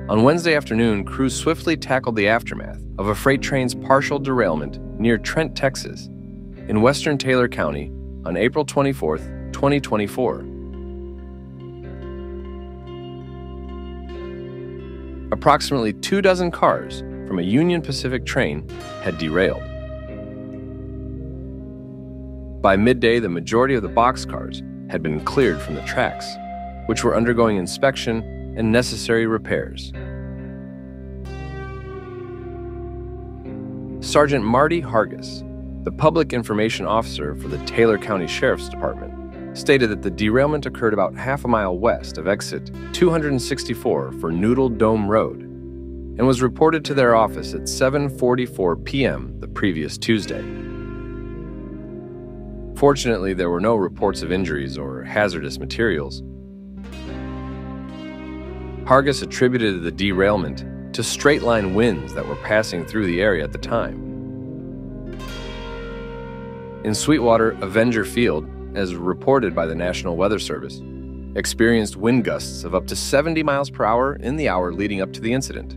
On Wednesday afternoon, crews swiftly tackled the aftermath of a freight train's partial derailment near Trent, Texas, in western Taylor County on April 24, 2024. Approximately 24 cars from a Union Pacific train had derailed. By midday, the majority of the boxcars had been cleared from the tracks, which were undergoing inspection and necessary repairs. Sergeant Mardi Hargis, the public information officer for the Taylor County Sheriff's Department, stated that the derailment occurred about half a mile west of exit 264 for Noodle Dome Road and was reported to their office at 7:44 p.m. the previous Tuesday. Fortunately, there were no reports of injuries or hazardous materials. Hargis attributed the derailment to straight-line winds that were passing through the area at the time. In Sweetwater, Avenger Field, as reported by the National Weather Service, experienced wind gusts of up to 70 miles per hour in the hour leading up to the incident.